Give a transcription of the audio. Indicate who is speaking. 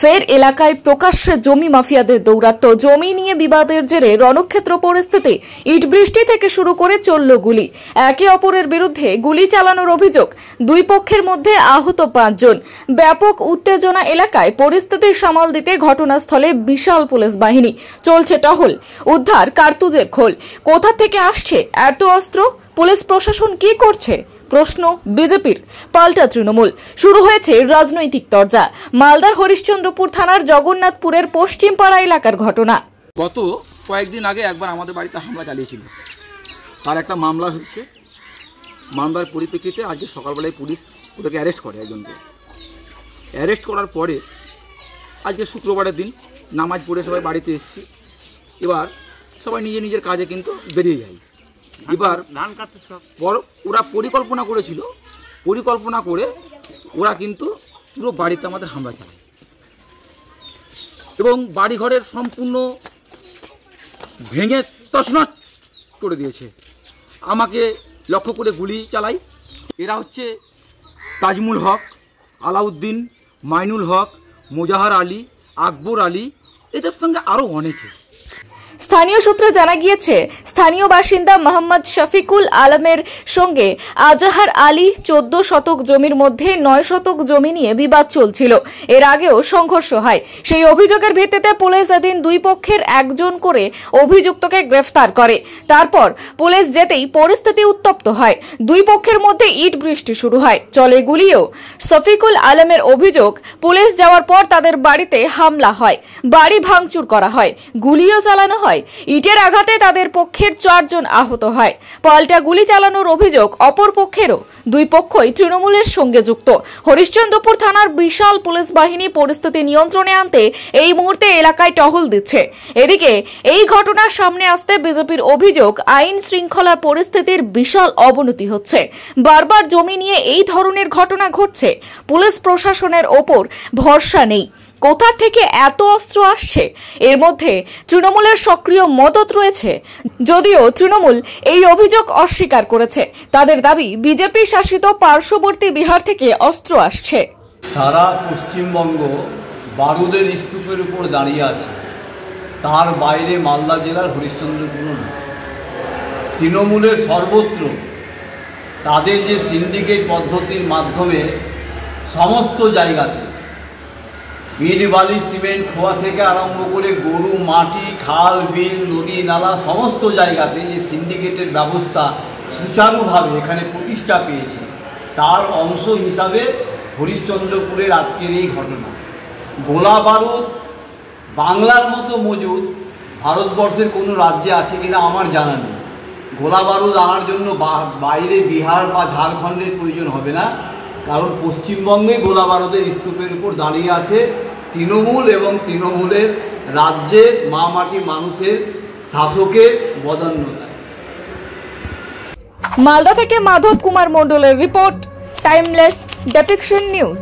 Speaker 1: ফের এলাকায় প্রকাশ্যে জমি মাফিয়াদের দৌরাত্ম্য। জমি নিয়ে বিবাদের জেরে রণক্ষেত্র পরিস্থিতি। ইট বৃষ্টি থেকে শুরু করে চলল গুলি। একে অপরের বিরুদ্ধে গুলি চালানোর অভিযোগ। দুই পক্ষের মধ্যে আহত 5 জন। ব্যাপক উত্তেজনা এলাকায়। পরিস্থিতি সামাল দিতে ঘটনাস্থলে বিশাল পুলিশ বাহিনী। চলছে টহল, উদ্ধার কার্তুজের খোল। কোথা থেকে আসছে এত অস্ত্র? পুলিশ প্রশাসন কি করছে? প্রশ্ন বিজেপির, পাল্টা তৃণমূল। শুরু হয়েছে রাজনৈতিক তরজা। মালদার হরিশ্চন্দ্রপুর থানার জগন্নাথপুরের পশ্চিমপাড়া এলাকার ঘটনা।
Speaker 2: গত কয়েকদিন আগে একবার আমাদের বাড়িতে হামলা চালিয়েছিল, তার একটা মামলা হয়েছে। মামলার পরিপ্রেক্ষিতে আজকে সকালবেলায় পুলিশ ওদেরকে অ্যারেস্ট করে। একজনকে অ্যারেস্ট করার পরে আজকে শুক্রবারের দিন নামাজ পড়ে সবাই বাড়িতে এসেছি। এবার সবাই নিজের নিজের কাজে কিন্তু বেরিয়ে যায়। এবার ওরা পরিকল্পনা করেছিল, পরিকল্পনা করে ওরা কিন্তু পুরো বাড়িতে আমাদের হামলা চালায় এবং বাড়িঘরের সম্পূর্ণ ভেঙে তছনছ করে দিয়েছে। আমাকে লক্ষ্য করে গুলি চালায়। এরা হচ্ছে তাজমুল হক, আলাউদ্দিন, মাইনুল হক, মোজাহার আলী, আকবর আলী, এদের সঙ্গে আরও অনেকে।
Speaker 1: স্থানীয় সূত্রে জানা গিয়েছে, স্থানীয় বাসিন্দা মোহাম্মদ শফিকুল আলমের সঙ্গে আজাহার আলী 14 শতক জমির মধ্যে 9 শতক জমি নিয়ে বিবাদ চলছিল। এর আগেও সংঘর্ষ হয়। সেই অভিযোগের ভিত্তিতে পুলিশ এদিন দুই পক্ষের একজন করে অভিযুক্তকে গ্রেফতার করে। তারপর পুলিশ যেতেই পরিস্থিতি উত্তপ্ত হয়। দুই পক্ষের মধ্যে ইট বৃষ্টি শুরু হয়, চলে গুলিও। শফিকুল আলমের অভিযোগ, পুলিশ যাওয়ার পর তাদের বাড়িতে হামলা হয়, বাড়ি ভাঙচুর করা হয়, গুলিও চালানো হয়। ইটের আঘাতে তাদের পক্ষের 4 জন আহত হয়। পাল্টা গুলি চালানোর অভিযোগ অপর পক্ষেরও। দুই পক্ষই তৃণমূলের সঙ্গে যুক্ত। হরিশ্চন্দ্রপুর থানার বিশাল পুলিশ বাহিনী পরিস্থিতি নিয়ন্ত্রণে আনতে এই মুহূর্তে এলাকায় টহল দিচ্ছে। এদিকে এই ঘটনার সামনে আসতে বিজেপির অভিযোগ, আইন শৃঙ্খলা পরিস্থিতির বিশাল অবনতি হচ্ছে। বারবার জমি নিয়ে এই ধরনের ঘটনা ঘটছে। পুলিশ প্রশাসনের ওপর ভরসা নেই। কোথা থেকে এত অস্ত্র আসছে? এর মধ্যে তৃণমূলের সক্রিয় মদত রয়েছে, যদিও তৃণমূল এই অভিযোগ অস্বীকার করেছে। তাদের দাবি, বিজেপি শাসিত পার্শ্ববর্তী বিহার থেকে অস্ত্র আসছে।
Speaker 3: সারা পশ্চিমবঙ্গ বারুদের স্তূপের উপর দাঁড়িয়ে আছে, তার বাইরে মালদা জেলার হরিশ্চন্দ্রপুর তৃণমূলের সর্বত্র তাদের যে সিন্ডিকেট পদ্ধতির মাধ্যমে সমস্ত জায়গাতে ইট বালি সিমেন্ট খোয়া থেকে আরম্ভ করে গরু, মাটি, খাল, বিল, নদী, নালা সমস্ত জায়গাতে যে সিন্ডিকেটের ব্যবস্থা সুচারুভাবে এখানে প্রতিষ্ঠা পেয়েছে, তার অংশ হিসাবে হরিশ্চন্দ্রপুরের আজকের এই ঘটনা। গোলা বারুদ বাংলার মতো মজুদ ভারতবর্ষের কোনো রাজ্যে আছে কিনা আমার জানা নেই। গোলা বারুদ আনার জন্য বাইরে বিহার বা ঝাড়খণ্ডের প্রয়োজন হবে না, কারণ পশ্চিমবঙ্গে গোলা বারুদের স্তূপের উপর দাঁড়িয়ে আছে তৃণমূল এবং তৃণমূলের রাজ্যের মা মাটি মানুষের শাসকের বদান্যতায়।
Speaker 1: মালদা থেকে মাধব কুমার মণ্ডলের রিপোর্ট, টাইমলেস ডেপিকশন নিউজ।